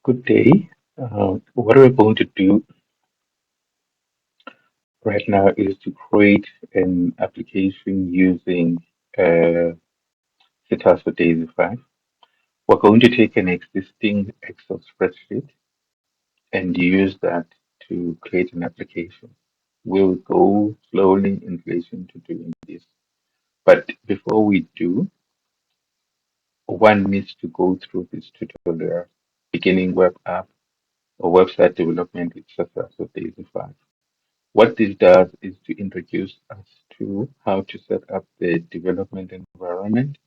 Good day. What we're going to do right now is to create an application using uh, SithasoDaisy5. We're going to take an existing Excel spreadsheet and use that to create an application. We'll go slowly in relation to doing this. But before we do, one needs to go through this tutorial, beginning web app or website development with SithasoDaisy5. What this does is to introduce us to how to set up the development environment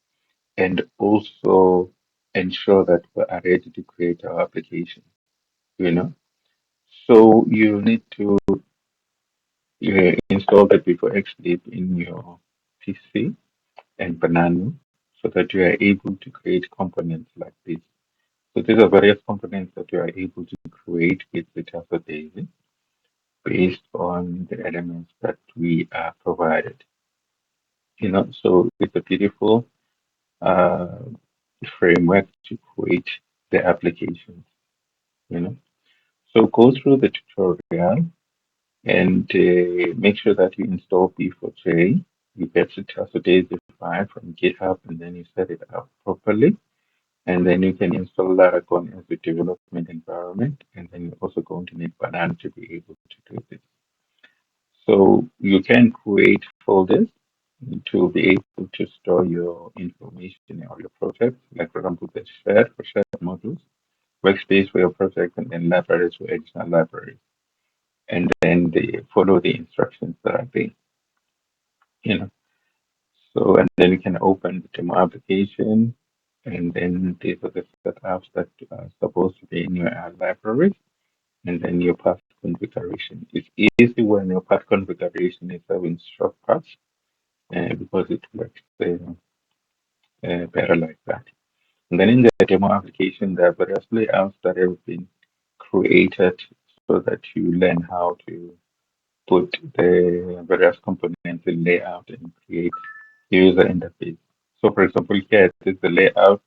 and also ensure that we are ready to create our application, you know. So you need to install the B4x Thread in your PC and banano so that you are able to create components like this. So these are various components that you are able to create with the Daisy based on the elements that we are provided. So it's a beautiful uh, framework to create the applications, you know. So go through the tutorial and make sure that you install B4J. You get SithasoDaisy5 from GitHub and then you set it up properly. And then you can install Laragon as a development environment. And then you're also going to need Banana to be able to do this. So you can create folders to be able to store your information or your project. Like for example, the shared for shared modules, workspace for your project, and then libraries for additional libraries. And then they follow the instructions that are there. You know. So and then you can open the demo application, and then these are the setups that are supposed to be in your library, and then your path configuration. It's easy when your path configuration is having shortcuts because it works better like that. And then in the demo application, there are various layouts that have been created so that you learn how to put the various components in layout and create user interface. So, for example, here it is the layout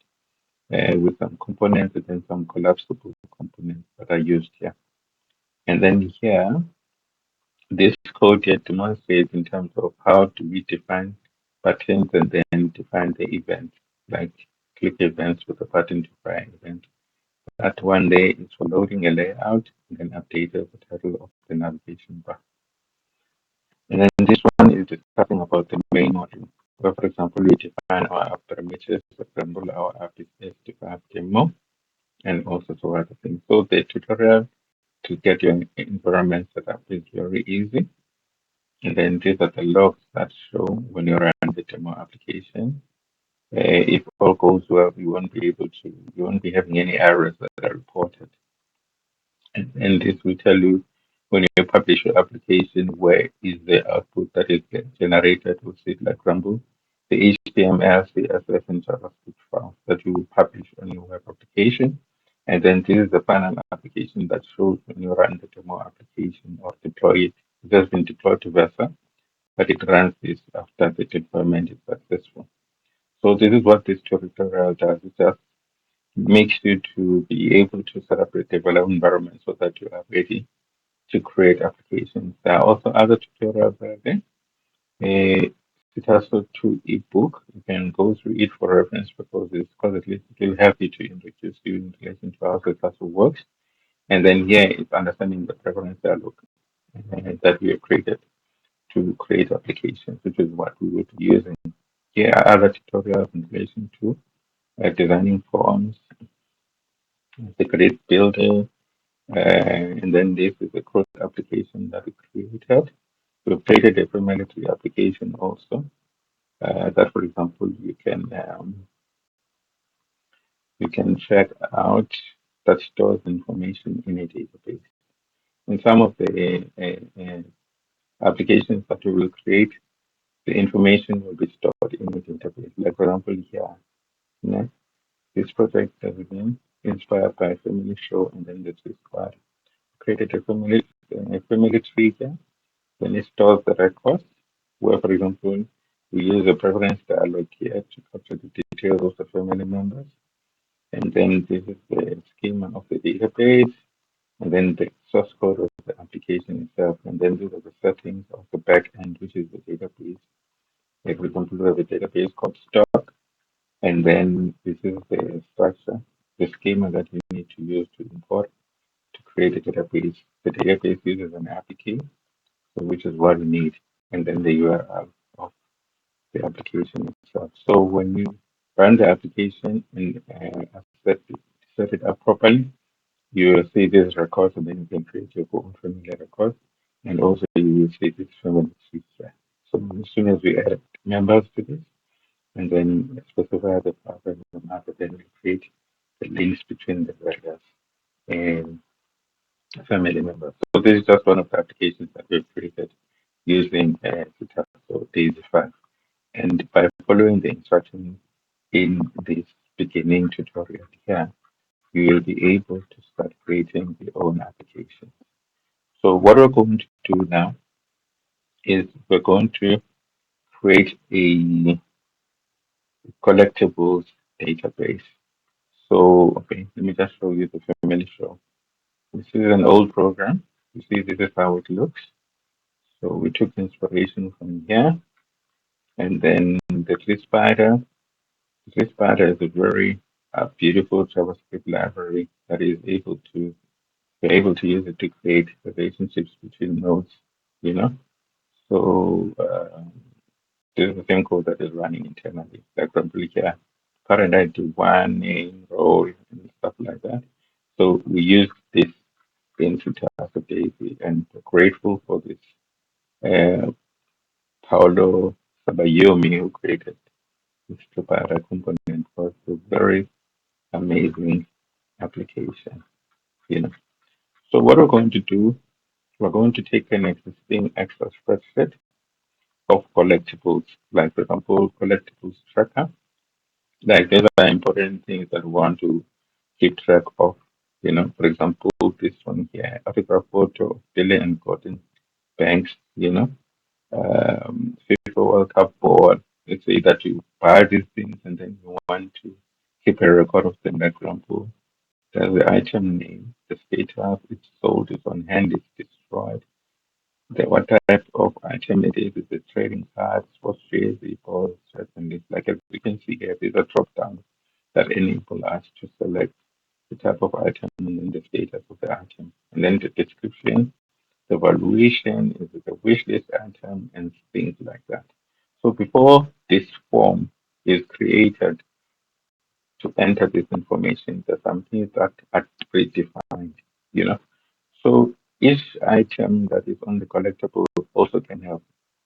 with some components and then some collapsible components that are used here. And then here, this code here demonstrates in terms of how do we define buttons and then define the events, like click events with a button define event. That one day is for loading a layout and then updated the title of the navigation bar. And then this one is discussing about the main module. Where, for example, we define our app parameters. For example, our app is S5 demo and also some other things. So the tutorial to get your environment set up is very easy. And then these are the logs that show when you run the demo application. If all goes well, you won't be having any errors that are reported. And this will tell you when you publish your application, where is the output that is generated with it, like example, the HTML, CSS, and JavaScript files that you will publish on your web application. And then this is the final application that shows when you run the demo application or deploy it. It has been deployed to Vercel, but it runs this after the deployment is successful. So this is what this tutorial does. It just makes you to be able to set up a development environment so that you are ready to create applications. There are also other tutorials out there. It has a two ebook. You can go through it for reference purposes because at least it will help you to introduce you in relation to how Sithaso works. And then here is understanding the preference dialog that we have created to create applications, which is what we will be using. Here are other tutorials in relation to designing forms, the grid builder, and then this is a cross application that we created. We've created a military application also. That, for example, you can check out that stores information in a database. In some of the applications that we will create, the information will be stored in a database. Like, for example, here, you know, this project has been inspired by a family show, and then this is squad created a family tree here. Then it stores the records, where, for example, we use a preference dialog here to capture the details of the family members. And then this is the schema of the database, and then the source code of the application itself, and then these are the settings of the back end, which is the database. Like for example, we have a database called stock, and then this is the structure, the schema that you need to use to import to create a database. The database uses an API, so which is what you need, and then the URL of the application itself. So when you run the application and set it up properly, you will see these records, and then you can create your own familiar record. And also you will see this family tree there. So as soon as we add members to this, and then specify the proper market, then we create the links between the various um, family members. So this is just one of the applications that we've created using SithasoDaisy5. And by following the instructions in this beginning tutorial here, you will be able to start creating your own application. So what we're going to do now is we're going to create a collectibles database. So, okay, let me just show you the family show. This is an old program. You see, this is how it looks. So we took inspiration from here, and then the tree spider. The tree spider is a very beautiful JavaScript library that is able to you're able to use it to create relationships between nodes. You know, so this is the same code that is running internally. Like from here, current ID one name, role, and stuff like that. So we use this into task of Daisy, and we're grateful for this. Paolo Sabayomi, who created this Tripara component, was a very amazing application. You know. So what we're going to do, we're going to take an existing Excel spreadsheet of collectibles, like for example, collectibles tracker. Like these are important things that we want to keep track of. You know, for example, this one here, Africa photo of Billy and Gordon Banks, FIFA World Cup board. Let's say that you buy these things and then you want to keep a record of them. Like, for example, there's the item name, the status, it's sold, it's on hand, it's destroyed. What type of item it is it trading cards, sports shares, equals, certainly. Like as we can see here, there's a drop down that enable us to select the type of item and then the status of the item. And then the description, the valuation, is it a wish list item, and things like that. So before this form is created to enter this information, there's some things that are predefined, you know. So each item that is on the collectible also can have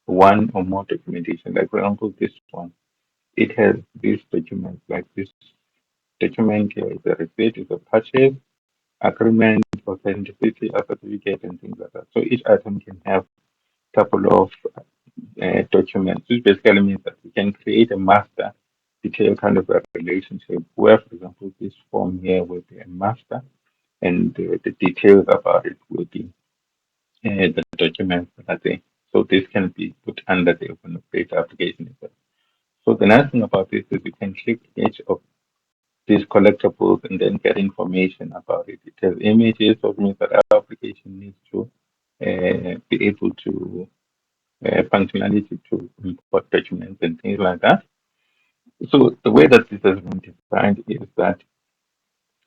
one or more documentation. Like for example, this one, it has these documents, like this document here is a receipt, is a purchase, agreement, authenticity, a certificate, and things like that. So each item can have a couple of documents, which basically means that we can create a master detailed kind of a relationship where, for example, this form here will be a master and the details about it will be the documents that are there. So this can be put under the open data application itself. So the nice thing about this is you can click each of these collectibles and then get information about it. It has images, so it means that our application needs to be able to functionality to import documents and things like that. So the way that this has been designed is that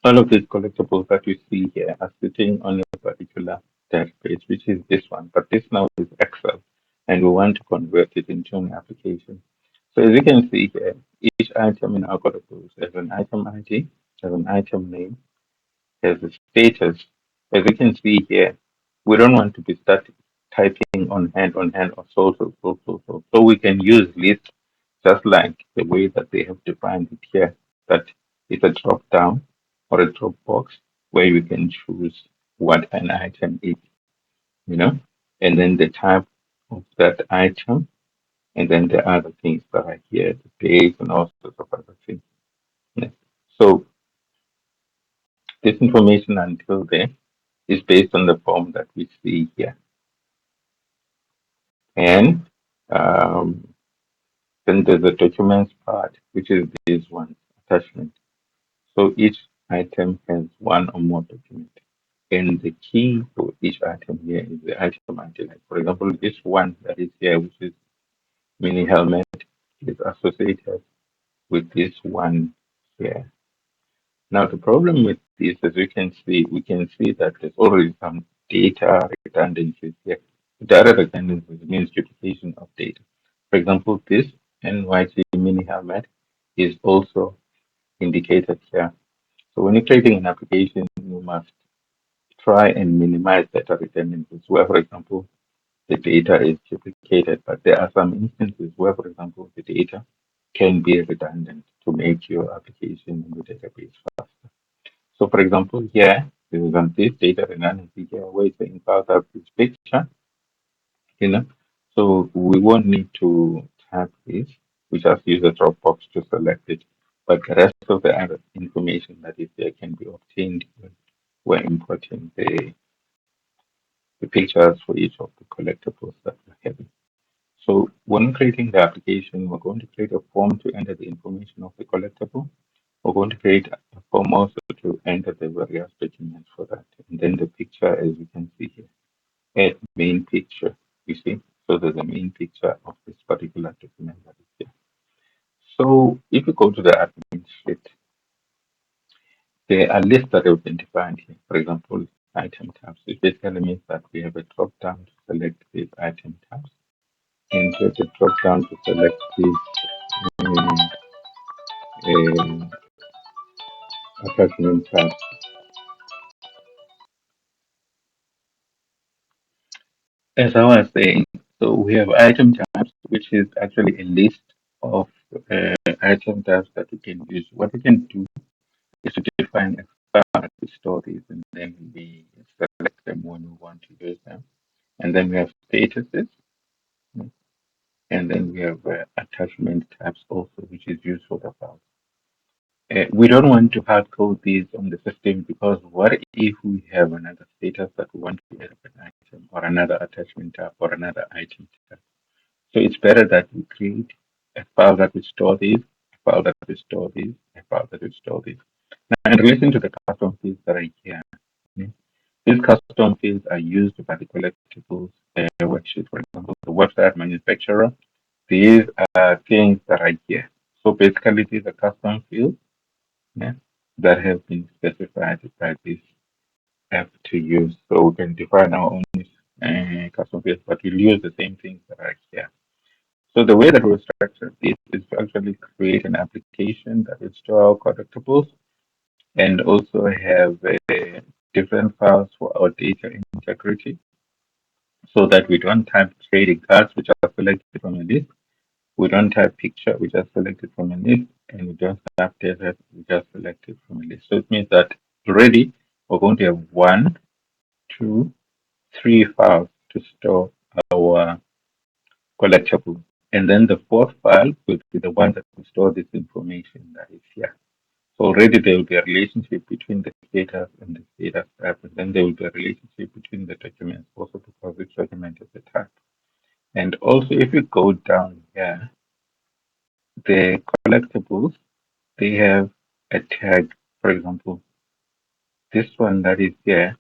all of these collectibles that you see here are sitting on a particular database, which is this one. But this now is Excel, and we want to convert it into an application. So as you can see here, each item in our collectibles has an item ID, has an item name, has a status. As you can see here, we don't want to be start typing on hand, or so. So we can use list just like the way that they have defined it here, that it's a drop down or a drop box where you can choose what an item is, you know, and then the type of that item, and then the other things that are here, the dates and all sorts of other things. Yeah. So this information until there is based on the form that we see here. And um, then there's the documents part, which is this one, attachment. So each item has one or more documents. And the key for each item here is the item ID. Like for example, this one that is here, which is mini helmet, is associated with this one here. Now the problem with this, as we can see that there's already some data redundancies here. Data redundancies means duplication of data. For example, this NYC mini helmet is also indicated here. So when you're creating an application, you must try and minimize data redundancies. Where, for example, the data is duplicated, but there are some instances where, for example, the data can be redundant to make your application in the database faster. So, for example, here, there is this data redundancy here where it's saying file type is picture, you know. So we won't need to tap this. We just use the drop box to select it. But the rest of the other information that is there can be obtained when we're importing the pictures for each of the collectibles that we're having. So when creating the application, we're going to create a form to enter the information of the collectible. We're going to create a form also to enter the various documents for that. And then the picture, as you can see here, add main picture, you see? So there's a main picture of this particular document that is here. So if you go to the admin sheet, there are lists that have been defined here. For example, item tabs. It basically means that we have a drop down to select these item tabs. And there's a drop down to select these uh, attachment tabs. As I was saying, so we have item tabs, which is actually a list of item tabs that we can use. What we can do is to define a file to store these, and then we select them when we want to use them. And then we have statuses, and then we have attachment tabs also, which is used for the files. We don't want to hard code these on the system because what if we have another status that we want to add an item or another attachment tab or another item tab? So it's better that we create a file that will store these, a file that will store these, a file that will store these. Now, in relation to the custom fields that are here, mm, these custom fields are used by the collectibles worksheet. For example, the website manufacturer. These are things that are here. So basically, these are custom fields, yeah, that have been specified by this app to use. So we can define our own custom fields, but we'll use the same things that are here. So the way that we structure this is to actually create an application that will store our collectibles and also have different files for our data integrity so that we don't type trading cards, which are selected from a list. We don't type picture, which are selected from a list. And we don't type data, which are selected from a list. So it means that already we're going to have 1, 2, 3 files to store our collectible. And then the fourth file will be the one that will store this information that is here. So already there will be a relationship between the status and the status type, and then there will be a relationship between the documents also because each document is a type. And also if you go down here, the collectibles, they have a tag. For example, this one that is here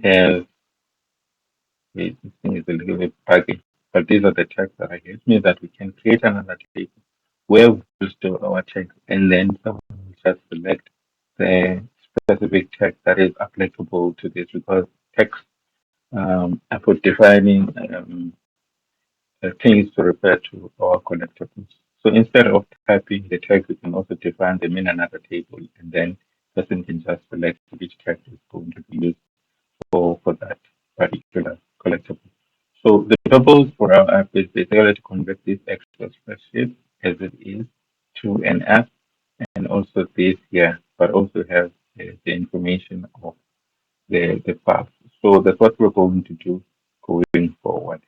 has this thing is a little bit buggy, but these are the tags that I get. It means that we can create another table where we store our text and then someone will just select the specific text that is applicable to this because text are for defining things to refer to our collectibles. So instead of typing the text, we can also define them in another table and then person can just select which text is going to be used for that particular collectible. So the purpose for our app is basically to convert this Excel spreadsheet as it is to an app and also this here, but also have the information of the path. So that's what we're going to do going forward.